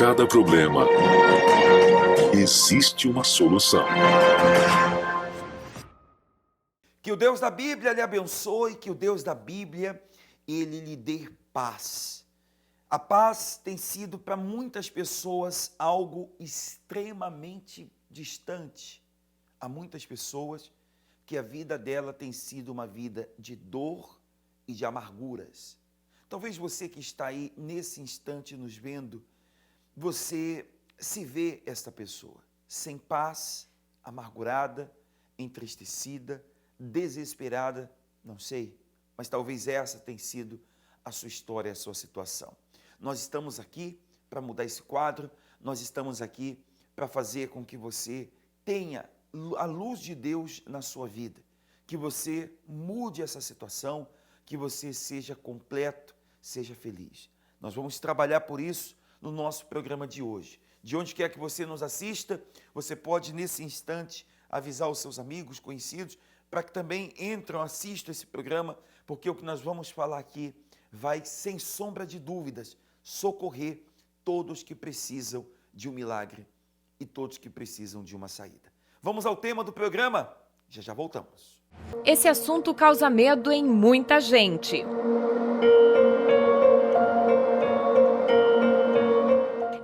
cada problema existe uma solução. Que o Deus da Bíblia lhe abençoe, que o Deus da Bíblia, ele lhe dê paz. A paz tem sido para muitas pessoas algo extremamente distante. Há muitas pessoas que a vida dela tem sido uma vida de dor e de amarguras. Talvez você que está aí nesse instante nos vendo, você se vê esta pessoa sem paz, amargurada, entristecida, desesperada, não sei, mas talvez essa tenha sido a sua história, a sua situação. Nós estamos aqui para mudar esse quadro, nós estamos aqui para fazer com que você tenha a luz de Deus na sua vida, que você mude essa situação, que você seja completo, seja feliz. Nós vamos trabalhar por isso no nosso programa de hoje. De onde quer que você nos assista, você pode nesse instante avisar os seus amigos, conhecidos, para que também assistam esse programa, porque o que nós vamos falar aqui vai, sem sombra de dúvidas, socorrer todos que precisam de um milagre e todos que precisam de uma saída. Vamos ao tema do programa? Já voltamos. Esse assunto causa medo em muita gente.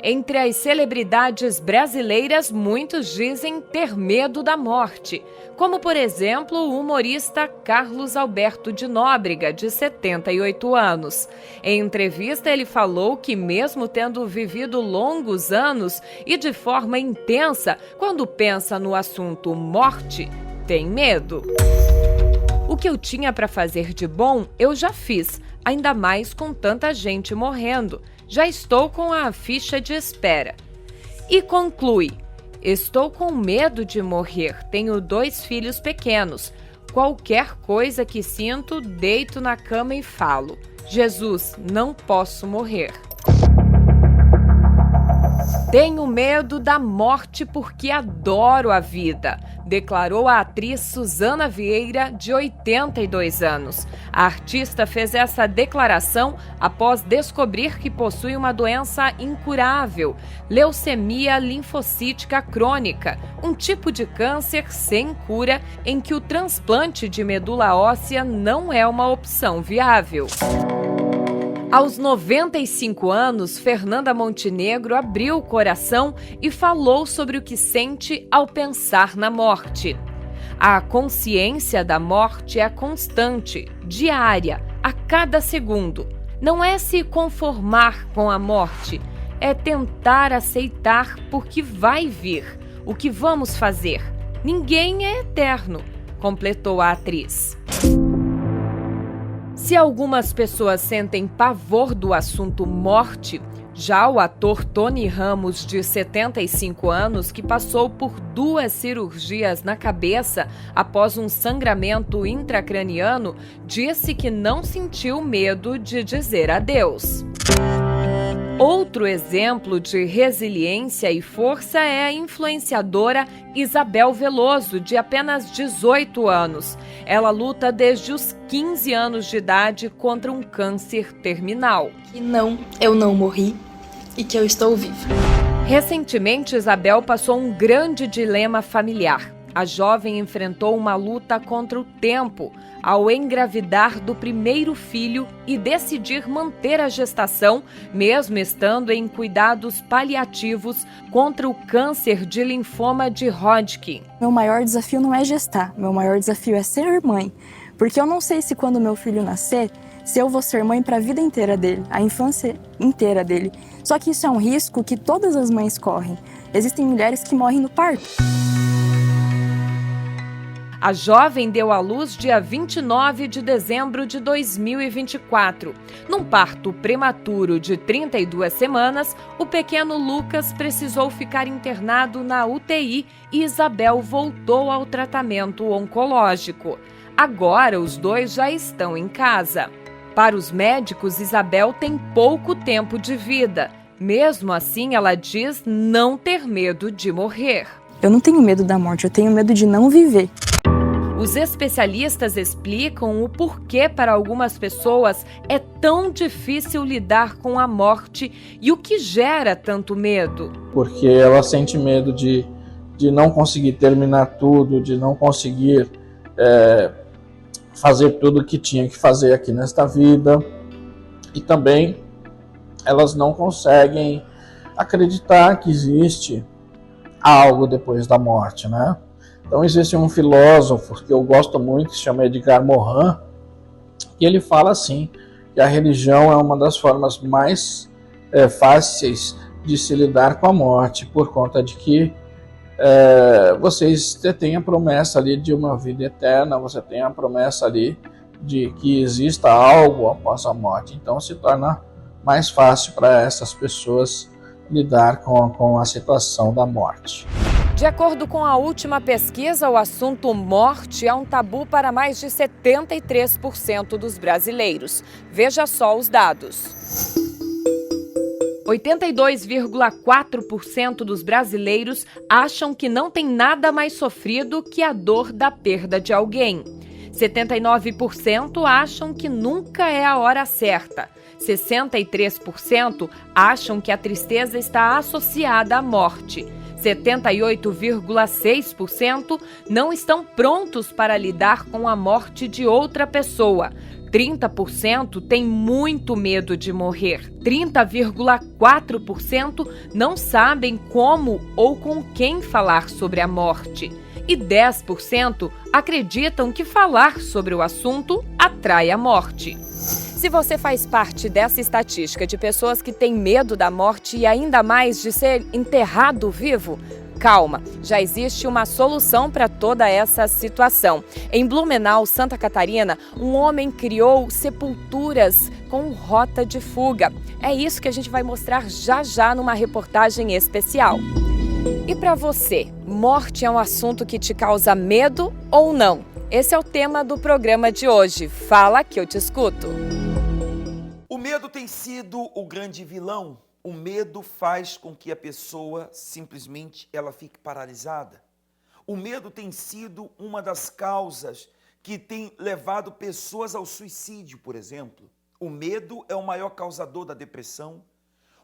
Entre as celebridades brasileiras, muitos dizem ter medo da morte, como, por exemplo, o humorista Carlos Alberto de Nóbrega, de 78 anos. Em entrevista, ele falou que, mesmo tendo vivido longos anos e de forma intensa, quando pensa no assunto morte, tem medo. O que eu tinha para fazer de bom, eu já fiz, ainda mais com tanta gente morrendo. Já estou com a ficha de espera. E conclui: estou com medo de morrer, tenho 2 filhos pequenos. Qualquer coisa que sinto, deito na cama e falo: Jesus, não posso morrer. Tenho medo da morte porque adoro a vida, declarou a atriz Suzana Vieira, de 82 anos. A artista fez essa declaração após descobrir que possui uma doença incurável, leucemia linfocítica crônica, um tipo de câncer sem cura em que o transplante de medula óssea não é uma opção viável. Aos 95 anos, Fernanda Montenegro abriu o coração e falou sobre o que sente ao pensar na morte. A consciência da morte é constante, diária, a cada segundo. Não é se conformar com a morte, é tentar aceitar porque vai vir. O que vamos fazer? Ninguém é eterno, completou a atriz. Se algumas pessoas sentem pavor do assunto morte, já o ator Tony Ramos, de 75 anos, que passou por 2 cirurgias na cabeça após um sangramento intracraniano, disse que não sentiu medo de dizer adeus. Outro exemplo de resiliência e força é a influenciadora Isabel Veloso, de apenas 18 anos. Ela luta desde os 15 anos de idade contra um câncer terminal. E não, eu não morri e que eu estou viva. Recentemente, Isabel passou um grande dilema familiar. A jovem enfrentou uma luta contra o tempo ao engravidar do primeiro filho e decidir manter a gestação, mesmo estando em cuidados paliativos contra o câncer de linfoma de Hodgkin. Meu maior desafio não é gestar, meu maior desafio é ser mãe. Porque eu não sei se quando meu filho nascer, se eu vou ser mãe para a vida inteira dele, a infância inteira dele. Só que isso é um risco que todas as mães correm. Existem mulheres que morrem no parto. A jovem deu à luz dia 29 de dezembro de 2024. Num parto prematuro de 32 semanas, o pequeno Lucas precisou ficar internado na UTI e Isabel voltou ao tratamento oncológico. Agora, os 2 já estão em casa. Para os médicos, Isabel tem pouco tempo de vida. Mesmo assim, ela diz não ter medo de morrer. Eu não tenho medo da morte, eu tenho medo de não viver. Os especialistas explicam o porquê para algumas pessoas é tão difícil lidar com a morte e o que gera tanto medo. Porque ela sente medo de não conseguir terminar tudo, de não conseguir fazer tudo o que tinha que fazer aqui nesta vida. E também elas não conseguem acreditar que existe algo depois da morte, né? Então existe um filósofo que eu gosto muito, que se chama Edgar Morin, e ele fala assim, que a religião é uma das formas mais fáceis de se lidar com a morte, por conta de que vocês têm a promessa ali de uma vida eterna, você tem a promessa ali de que exista algo após a morte, então se torna mais fácil para essas pessoas lidar com a situação da morte. De acordo com a última pesquisa, o assunto morte é um tabu para mais de 73% dos brasileiros. Veja só os dados. 82,4% dos brasileiros acham que não tem nada mais sofrido que a dor da perda de alguém. 79% acham que nunca é a hora certa. 63% acham que a tristeza está associada à morte. 78,6% não estão prontos para lidar com a morte de outra pessoa. 30% têm muito medo de morrer. 30,4% não sabem como ou com quem falar sobre a morte. E 10% acreditam que falar sobre o assunto atrai a morte. Se você faz parte dessa estatística de pessoas que têm medo da morte e ainda mais de ser enterrado vivo, calma, já existe uma solução para toda essa situação. Em Blumenau, Santa Catarina, um homem criou sepulturas com rota de fuga. É isso que a gente vai mostrar já já numa reportagem especial. E para você, morte é um assunto que te causa medo ou não? Esse é o tema do programa de hoje. Fala que eu te escuto. O medo tem sido o grande vilão. O medo faz com que a pessoa simplesmente ela fique paralisada. O medo tem sido uma das causas que tem levado pessoas ao suicídio, por exemplo. O medo é o maior causador da depressão.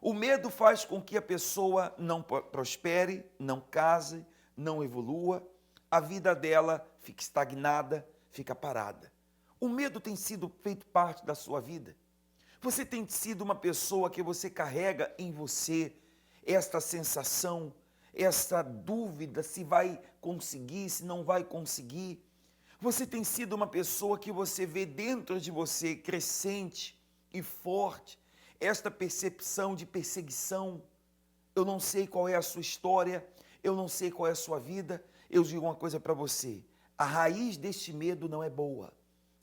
O medo faz com que a pessoa não prospere, não case, não evolua. A vida dela fica estagnada, fica parada. O medo tem sido feito parte da sua vida. Você tem sido uma pessoa que você carrega em você esta sensação, esta dúvida se vai conseguir, se não vai conseguir. Você tem sido uma pessoa que você vê dentro de você crescente e forte esta percepção de perseguição. Eu não sei qual é a sua história, eu não sei qual é a sua vida. Eu digo uma coisa para você, a raiz deste medo não é boa.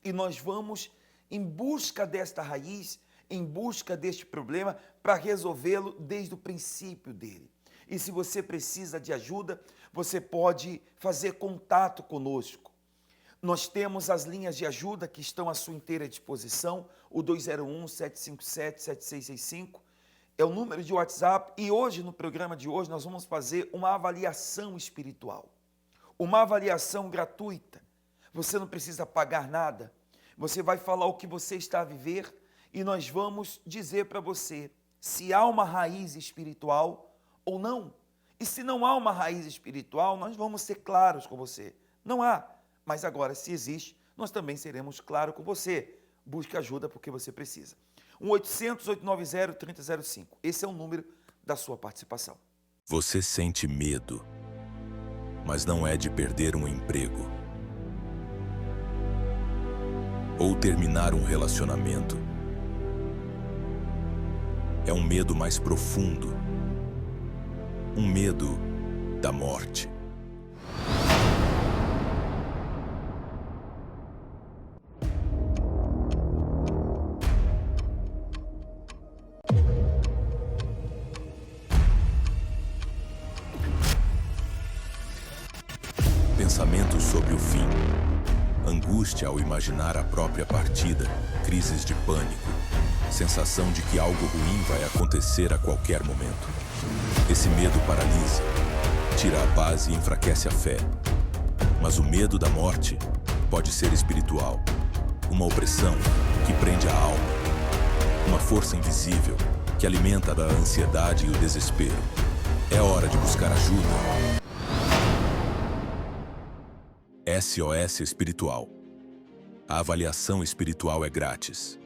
E nós vamos em busca desta raiz, em busca deste problema, para resolvê-lo desde o princípio dele. E se você precisa de ajuda, você pode fazer contato conosco. Nós temos as linhas de ajuda que estão à sua inteira disposição, o 201-757-7665, é o número de WhatsApp, e hoje, no programa de hoje, nós vamos fazer uma avaliação espiritual, uma avaliação gratuita. Você não precisa pagar nada, você vai falar o que você está a viver, e nós vamos dizer para você se há uma raiz espiritual ou não. E se não há uma raiz espiritual, nós vamos ser claros com você. Não há. Mas agora, se existe, nós também seremos claros com você. Busque ajuda porque você precisa. 1-800-890-3005. Esse é o número da sua participação. Você sente medo, mas não é de perder um emprego ou terminar um relacionamento. É um medo mais profundo, um medo da morte. Pensamentos sobre o fim, angústia ao imaginar a própria partida, crises de pânico, sensação de que algo ruim vai acontecer a qualquer momento. Esse medo paralisa, tira a paz e enfraquece a fé. Mas o medo da morte pode ser espiritual. Uma opressão que prende a alma. Uma força invisível que alimenta da ansiedade e o desespero. É hora de buscar ajuda. SOS Espiritual. A avaliação espiritual é grátis.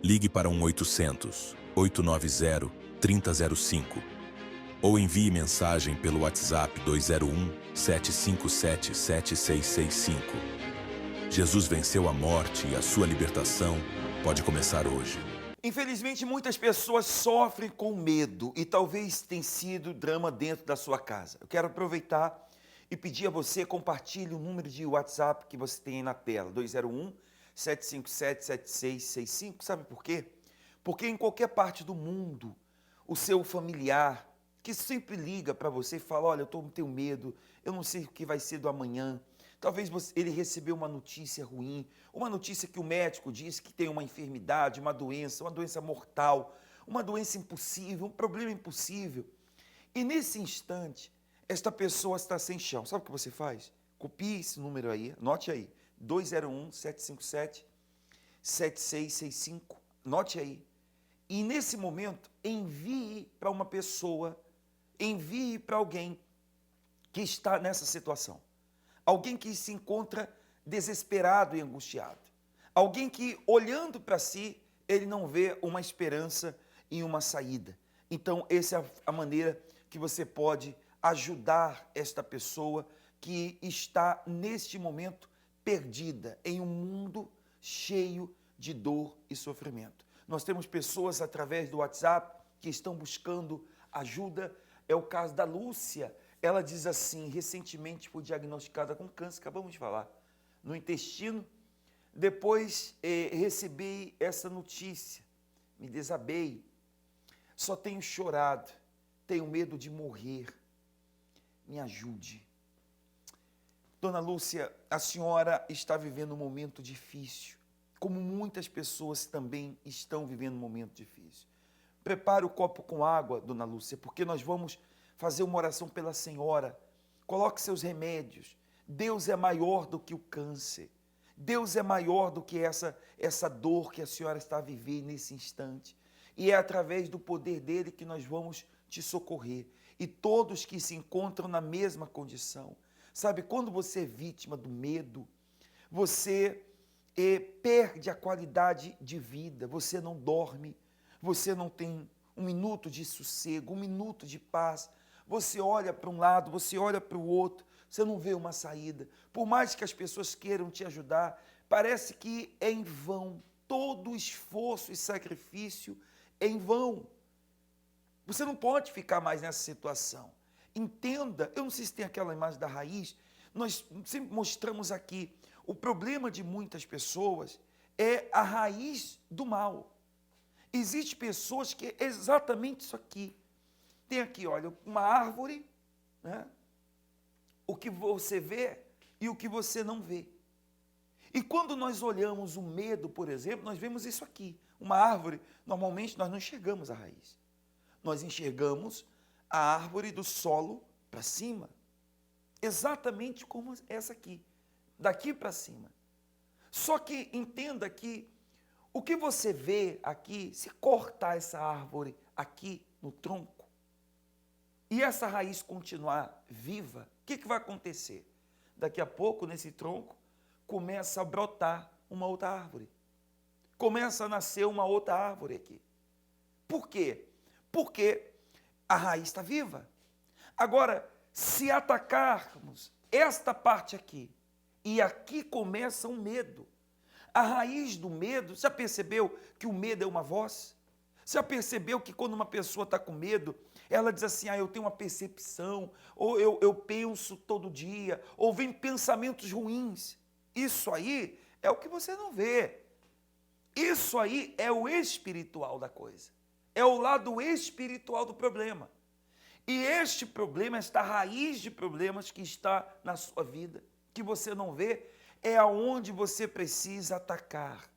Ligue para 1-800-890-3005 ou envie mensagem pelo WhatsApp 201-757-7665. Jesus venceu a morte e a sua libertação pode começar hoje. Infelizmente, muitas pessoas sofrem com medo e talvez tenha sido drama dentro da sua casa. Eu quero aproveitar e pedir a você, compartilhe o número de WhatsApp que você tem aí na tela, 201-757-7665. Sabe por quê? Porque em qualquer parte do mundo, o seu familiar, que sempre liga para você e fala, olha, eu tenho medo, eu não sei o que vai ser do amanhã. Talvez ele recebeu uma notícia ruim, uma notícia que o médico disse que tem uma enfermidade, uma doença mortal, uma doença impossível, um problema impossível. E nesse instante, esta pessoa está sem chão. Sabe o que você faz? Copie esse número aí, anote aí, 201-757-7665, anote aí. E nesse momento, envie para uma pessoa, envie para alguém que está nessa situação. Alguém que se encontra desesperado e angustiado. Alguém que, olhando para si, ele não vê uma esperança e uma saída. Então, essa é a maneira que você pode ajudar esta pessoa que está, neste momento, perdida em um mundo cheio de dor e sofrimento. Nós temos pessoas, através do WhatsApp, que estão buscando ajuda. É o caso da Lúcia. Ela diz assim, recentemente foi diagnosticada com câncer, acabamos de falar, no intestino. Depois recebi essa notícia, me desabei, só tenho chorado, tenho medo de morrer, me ajude. Dona Lúcia, a senhora está vivendo um momento difícil, como muitas pessoas também estão vivendo um momento difícil. Prepare o copo com água, Dona Lúcia, porque nós vamos fazer uma oração pela senhora. Coloque seus remédios. Deus é maior do que o câncer. Deus é maior do que essa dor que a senhora está vivendo nesse instante. E é através do poder dele que nós vamos te socorrer. E todos que se encontram na mesma condição. Sabe, quando você é vítima do medo, você perde a qualidade de vida. Você não dorme, você não tem um minuto de sossego, um minuto de paz. Você olha para um lado, você olha para o outro, você não vê uma saída. Por mais que as pessoas queiram te ajudar, parece que é em vão. Todo o esforço e sacrifício é em vão. Você não pode ficar mais nessa situação. Entenda, eu não sei se tem aquela imagem da raiz, nós sempre mostramos aqui, o problema de muitas pessoas é a raiz do mal. Existem pessoas que é exatamente isso aqui. Tem aqui, olha, uma árvore, né? O que você vê e o que você não vê. E quando nós olhamos o medo, por exemplo, nós vemos isso aqui. Uma árvore, normalmente nós não enxergamos a raiz. Nós enxergamos a árvore do solo para cima. Exatamente como essa aqui, daqui para cima. Só que entenda que o que você vê aqui, se cortar essa árvore aqui no tronco, e essa raiz continuar viva, o que vai acontecer? Daqui a pouco, nesse tronco, começa a brotar uma outra árvore. Começa a nascer uma outra árvore aqui. Por quê? Porque a raiz está viva. Agora, se atacarmos esta parte aqui, e aqui começa um medo. A raiz do medo, já percebeu que o medo é uma voz? Já percebeu que quando uma pessoa está com medo, ela diz assim, eu tenho uma percepção, ou eu penso todo dia, ou vem pensamentos ruins. Isso aí é o que você não vê. Isso aí é o espiritual da coisa. É o lado espiritual do problema. E este problema, esta raiz de problemas que está na sua vida, que você não vê, é aonde você precisa atacar.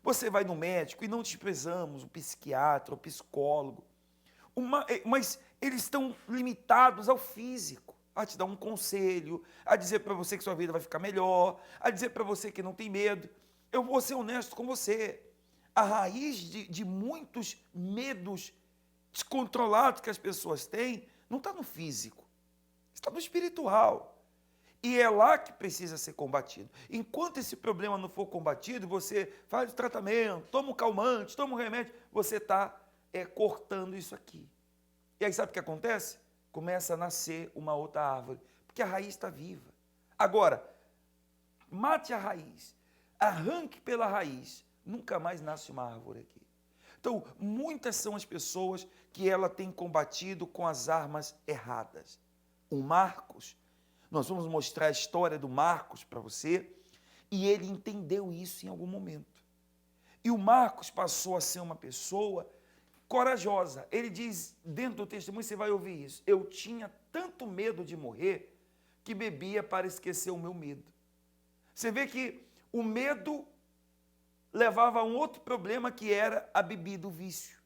Você vai no médico, e não desprezamos o psiquiatra, o psicólogo, mas eles estão limitados ao físico, a te dar um conselho, a dizer para você que sua vida vai ficar melhor, a dizer para você que não tem medo. Eu vou ser honesto com você. A raiz de muitos medos descontrolados que as pessoas têm não está no físico, está no espiritual. E é lá que precisa ser combatido. Enquanto esse problema não for combatido, você faz o tratamento, toma um calmante, toma um remédio, você está cortando isso aqui. E aí sabe o que acontece? Começa a nascer uma outra árvore, porque a raiz está viva. Agora, mate a raiz, arranque pela raiz, nunca mais nasce uma árvore aqui. Então, muitas são as pessoas que ela tem combatido com as armas erradas. O Marcos, nós vamos mostrar a história do Marcos para você, e ele entendeu isso em algum momento. E o Marcos passou a ser uma pessoa corajosa. Ele diz, dentro do testemunho, você vai ouvir isso: eu tinha tanto medo de morrer que bebia para esquecer o meu medo. Você vê que o medo levava a um outro problema, que era a bebida, o vício.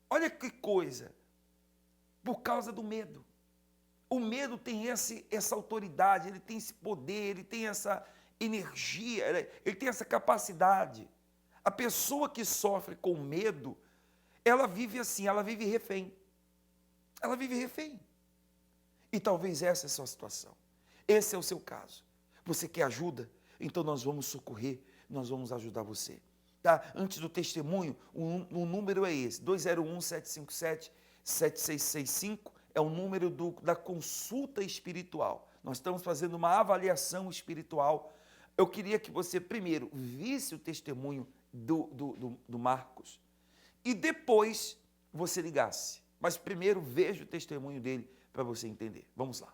Olha que coisa, por causa do medo. O medo tem essa autoridade, ele tem esse poder, ele tem essa energia, ele tem essa capacidade. A pessoa que sofre com medo, ela vive assim, ela vive refém. Ela vive refém. E talvez essa é a sua situação. Esse é o seu caso. Você quer ajuda? Então nós vamos socorrer, nós vamos ajudar você. Tá? Antes do testemunho, o número é esse, 201-757-7665, é o número da consulta espiritual. Nós estamos fazendo uma avaliação espiritual. Eu queria que você primeiro visse o testemunho do Marcos e depois você ligasse. Mas primeiro veja o testemunho dele para você entender. Vamos lá.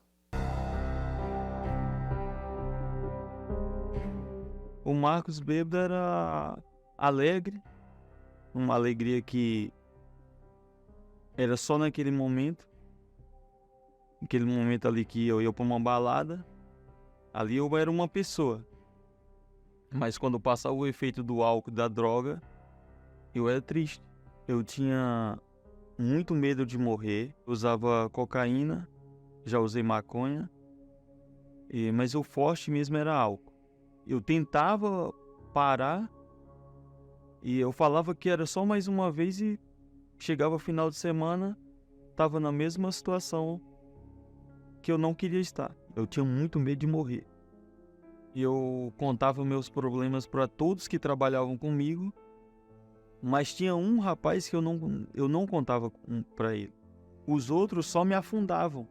O Marcos bêbado era alegre, uma alegria que era só naquele momento ali que eu ia para uma balada, ali eu era uma pessoa. Mas quando passava o efeito do álcool, da droga, eu era triste. Eu tinha muito medo de morrer, eu usava cocaína, já usei maconha, mas o forte mesmo era álcool. Eu tentava parar e eu falava que era só mais uma vez e chegava final de semana, estava na mesma situação que eu não queria estar. Eu tinha muito medo de morrer. E eu contava meus problemas para todos que trabalhavam comigo, mas tinha um rapaz que eu não contava para ele. Os outros só me afundavam,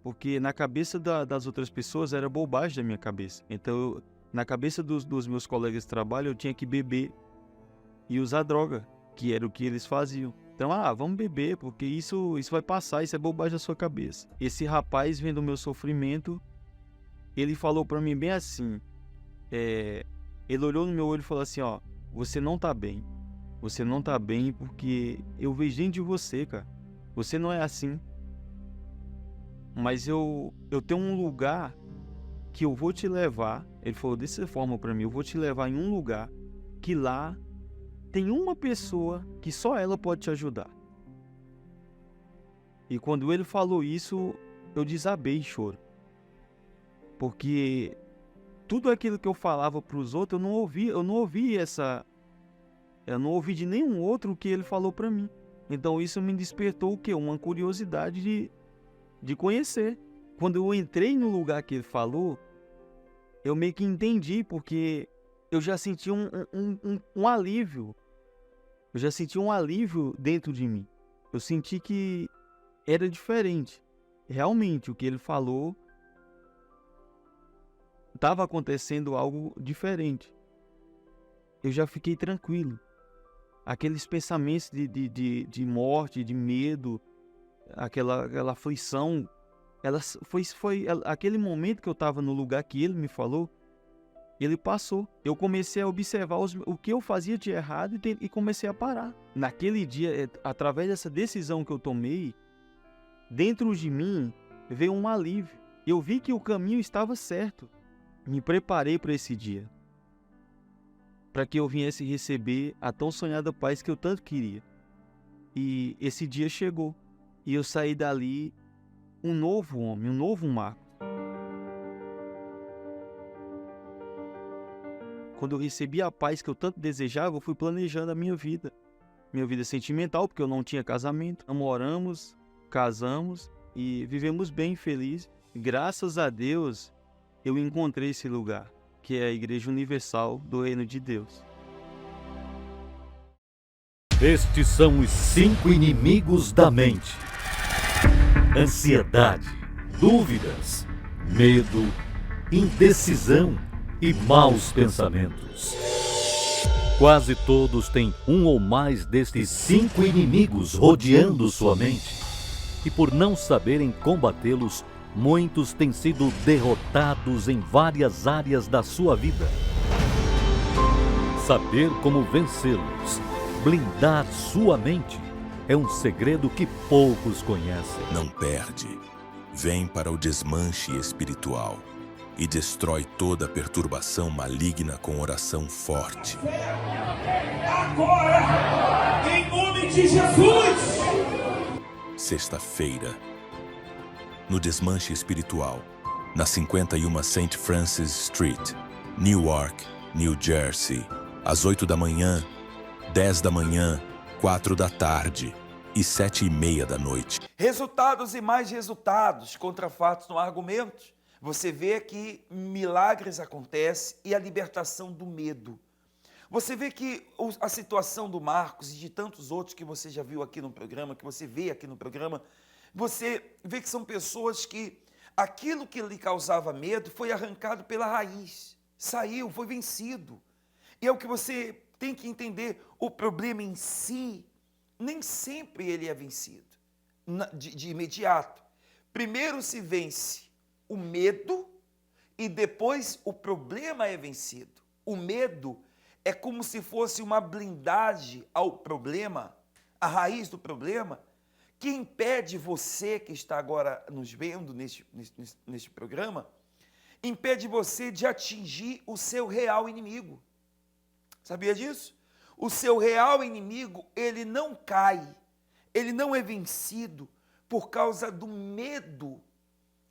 porque na cabeça das outras pessoas era bobagem da minha cabeça. Então, na cabeça dos meus colegas de trabalho, eu tinha que beber e usar droga, que era o que eles faziam. Então, vamos beber, porque isso vai passar, isso é bobagem da sua cabeça. Esse rapaz, vendo o meu sofrimento, ele falou pra mim bem assim, ele olhou no meu olho e falou assim, você não tá bem. Você não tá bem porque eu vejo dentro de você, cara. Você não é assim. Mas eu tenho um lugar que eu vou te levar. Ele falou dessa forma pra mim, eu vou te levar em um lugar que lá tem uma pessoa que só ela pode te ajudar. E quando ele falou isso, eu desabei em choro. Porque tudo aquilo que eu falava para os outros, eu não ouvi de nenhum outro o que ele falou para mim. Então isso me despertou o quê? Uma curiosidade de conhecer. Quando eu entrei no lugar que ele falou, eu meio que entendi, porque eu já senti um alívio. Eu já senti um alívio dentro de mim. Eu senti que era diferente. Realmente, o que ele falou, estava acontecendo algo diferente. Eu já fiquei tranquilo. Aqueles pensamentos de morte, de medo, aquela aflição, aquele momento que eu estava no lugar que ele me falou, ele passou. Eu comecei a observar o que eu fazia de errado e comecei a parar. Naquele dia, através dessa decisão que eu tomei, dentro de mim veio um alívio. Eu vi que o caminho estava certo. Me preparei para esse dia, para que eu viesse receber a tão sonhada paz que eu tanto queria. E esse dia chegou. E eu saí dali um novo homem, um novo Marcos. Quando eu recebi a paz que eu tanto desejava, eu fui planejando a minha vida sentimental, porque eu não tinha casamento. Namoramos, casamos e vivemos bem felizes. Graças a Deus, eu encontrei esse lugar, que é a Igreja Universal do Reino de Deus. Estes são os 5 inimigos da mente: ansiedade, dúvidas, medo, indecisão e maus pensamentos. Quase todos têm um ou mais destes 5 inimigos rodeando sua mente. E por não saberem combatê-los, muitos têm sido derrotados em várias áreas da sua vida. Saber como vencê-los, blindar sua mente, é um segredo que poucos conhecem. Não perde. Vem para o desmanche espiritual e destrói toda perturbação maligna com oração forte. Agora, em nome de Jesus! Sexta-feira, no Desmanche Espiritual, na 51 St. Francis Street, Newark, New Jersey, às 8 da manhã, 10 da manhã, 4 da tarde e 7:30 da noite. Resultados e mais resultados, contra fatos não há argumentos. Você vê que milagres acontecem e a libertação do medo. Você vê que a situação do Marcos e de tantos outros que você já viu aqui no programa, que você vê aqui no programa, você vê que são pessoas que aquilo que lhe causava medo foi arrancado pela raiz, saiu, foi vencido. E é o que você tem que entender, o problema em si, nem sempre ele é vencido de imediato. Primeiro se vence o medo e depois o problema é vencido. O medo é como se fosse uma blindagem ao problema, a raiz do problema, que impede você que está agora nos vendo neste programa, impede você de atingir o seu real inimigo. Sabia disso? O seu real inimigo, ele não cai, ele não é vencido por causa do medo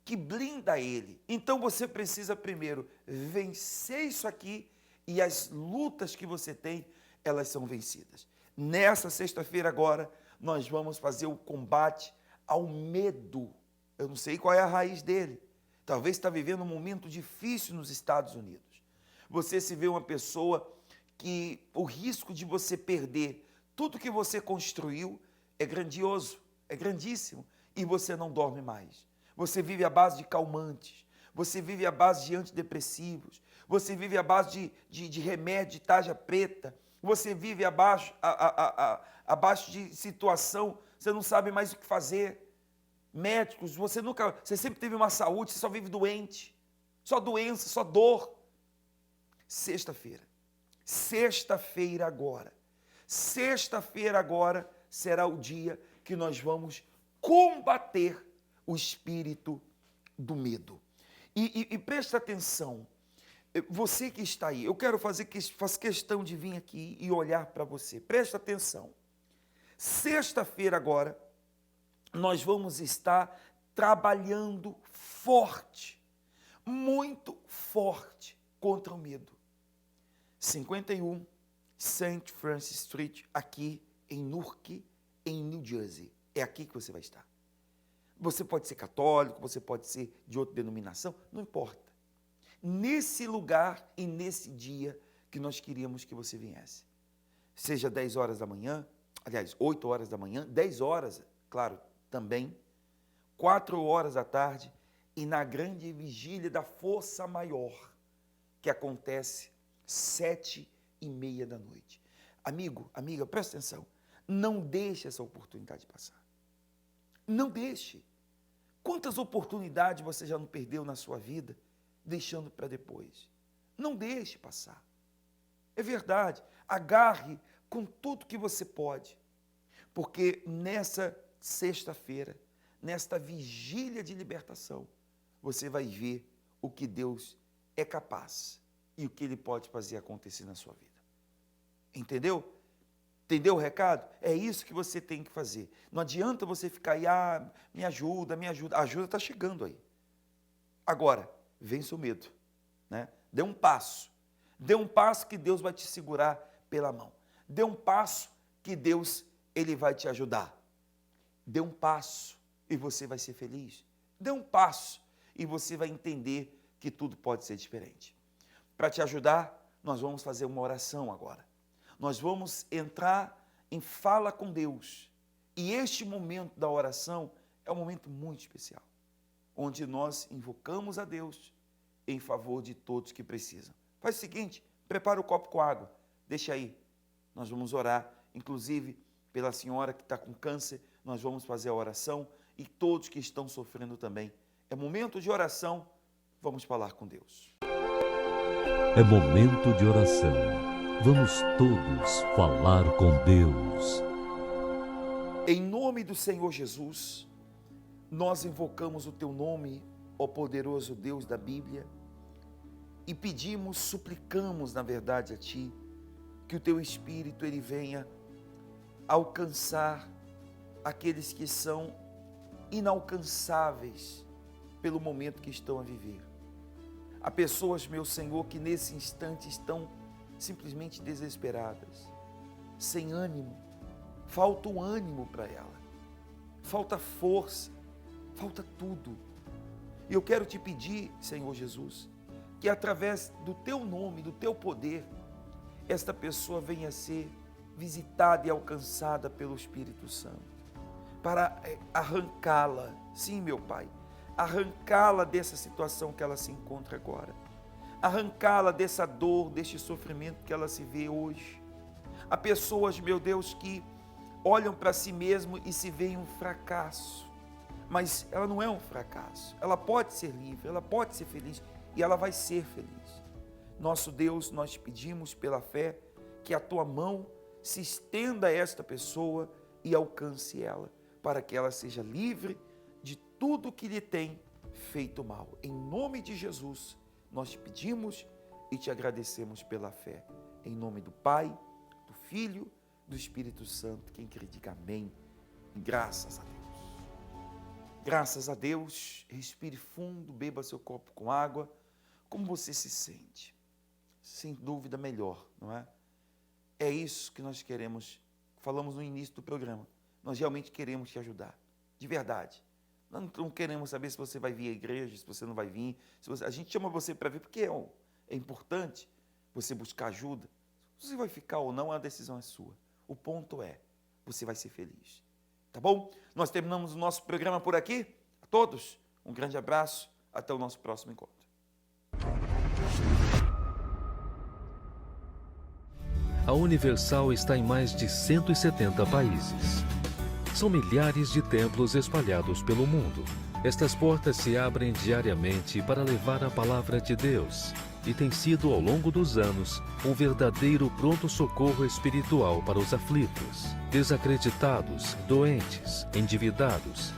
que blinda ele. Então você precisa primeiro vencer isso aqui e as lutas que você tem, elas são vencidas. Nessa sexta-feira agora, nós vamos fazer o combate ao medo. Eu não sei qual é a raiz dele. Talvez está vivendo um momento difícil nos Estados Unidos. Você se vê uma pessoa que o risco de você perder tudo que você construiu é grandioso, é grandíssimo, e você não dorme mais. Você vive à base de calmantes, você vive à base de antidepressivos, você vive à base de remédio de tarja preta, você vive abaixo de situação, você não sabe mais o que fazer. Médicos, você sempre teve uma saúde, você só vive doente, só doença, só dor. Sexta-feira agora será o dia que nós vamos combater o espírito do medo. E presta atenção, você que está aí, eu quero faço questão de vir aqui e olhar para você. Presta atenção. Sexta-feira agora, nós vamos estar trabalhando forte, muito forte contra o medo. 51 St. Francis Street, aqui em Newark, em New Jersey. É aqui que você vai estar. Você pode ser católico, você pode ser de outra denominação, não importa. Nesse lugar e nesse dia que nós queríamos que você viesse. Seja 10 horas da manhã, aliás, 8 horas da manhã, 10 horas, claro, também, 4 horas da tarde e na grande vigília da força maior, que acontece 7:30 da noite. Amigo, amiga, presta atenção, não deixe essa oportunidade passar. Não deixe. Quantas oportunidades você já não perdeu na sua vida, deixando para depois? Não deixe passar. É verdade, agarre com tudo que você pode, porque nessa sexta-feira, nesta vigília de libertação, você vai ver o que Deus é capaz e o que Ele pode fazer acontecer na sua vida. Entendeu? Entendeu o recado? É isso que você tem que fazer. Não adianta você ficar aí, me ajuda, me ajuda. A ajuda está chegando aí. Agora, vença o medo, né? Dê um passo. Dê um passo que Deus vai te segurar pela mão. Dê um passo que Deus, Ele vai te ajudar. Dê um passo e você vai ser feliz. Dê um passo e você vai entender que tudo pode ser diferente. Para te ajudar, nós vamos fazer uma oração agora. Nós vamos entrar em fala com Deus. E este momento da oração é um momento muito especial, onde nós invocamos a Deus em favor de todos que precisam. Faz o seguinte, prepara o copo com água, deixa aí. Nós vamos orar, inclusive pela senhora que está com câncer, nós vamos fazer a oração e todos que estão sofrendo também. É momento de oração, vamos falar com Deus. É momento de oração. Vamos todos falar com Deus. Em nome do Senhor Jesus, nós invocamos o Teu nome, ó poderoso Deus da Bíblia, e pedimos, suplicamos, na verdade, a Ti, que o Teu Espírito, Ele venha alcançar aqueles que são inalcançáveis pelo momento que estão a viver. Há pessoas, meu Senhor, que nesse instante estão simplesmente desesperadas, sem ânimo, falta o ânimo para ela, falta força, falta tudo. E eu quero te pedir, Senhor Jesus, que através do Teu nome, do Teu poder, esta pessoa venha a ser visitada e alcançada pelo Espírito Santo, para arrancá-la, sim, meu Pai, arrancá-la dessa situação que ela se encontra agora, arrancá-la dessa dor, deste sofrimento que ela se vê hoje. Há pessoas, meu Deus, que olham para si mesmo e se veem um fracasso, mas ela não é um fracasso, ela pode ser livre, ela pode ser feliz e ela vai ser feliz. Nosso Deus, nós te pedimos pela fé que a Tua mão se estenda a esta pessoa e alcance ela, para que ela seja livre de tudo que lhe tem feito mal. Em nome de Jesus, nós te pedimos e te agradecemos pela fé. Em nome do Pai, do Filho, do Espírito Santo. Quem crê, diga amém. Graças a Deus. Graças a Deus. Respire fundo, beba seu copo com água. Como você se sente? Sem dúvida, melhor, não é? É isso que nós queremos. Falamos no início do programa. Nós realmente queremos te ajudar, de verdade. Nós não queremos saber se você vai vir à igreja, se você não vai vir. A gente chama você para vir porque é importante você buscar ajuda. Se você vai ficar ou não, a decisão é sua. O ponto é, você vai ser feliz. Tá bom? Nós terminamos o nosso programa por aqui. A todos, um grande abraço. Até o nosso próximo encontro. A Universal está em mais de 170 países. São milhares de templos espalhados pelo mundo. Estas portas se abrem diariamente para levar a palavra de Deus e tem sido, ao longo dos anos, um verdadeiro pronto-socorro espiritual para os aflitos, desacreditados, doentes, endividados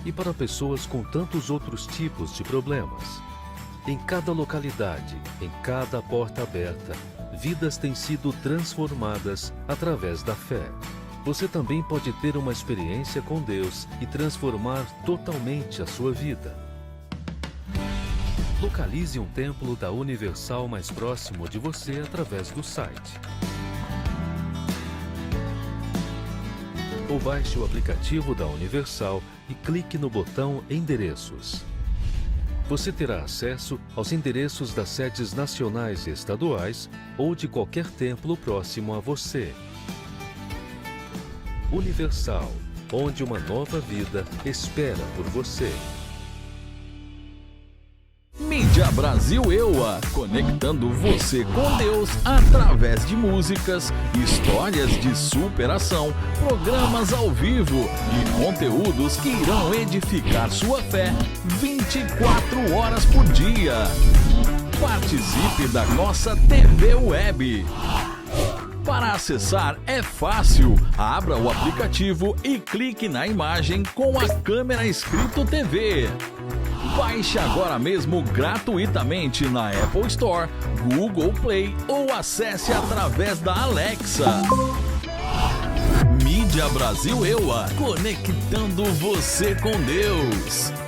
e para pessoas com tantos outros tipos de problemas. Em cada localidade, em cada porta aberta, vidas têm sido transformadas através da fé. Você também pode ter uma experiência com Deus e transformar totalmente a sua vida. Localize um templo da Universal mais próximo de você através do site. Ou baixe o aplicativo da Universal e clique no botão Endereços. Você terá acesso aos endereços das sedes nacionais e estaduais ou de qualquer templo próximo a você. Universal, onde uma nova vida espera por você. Mídia Brasil EUA, conectando você com Deus através de músicas, histórias de superação, programas ao vivo e conteúdos que irão edificar sua fé 24 horas por dia. Participe da nossa TV Web. Para acessar é fácil. Abra o aplicativo e clique na imagem com a câmera escrito TV. Baixe agora mesmo gratuitamente na Apple Store, Google Play ou acesse através da Alexa. Mídia Brasil EUA, conectando você com Deus.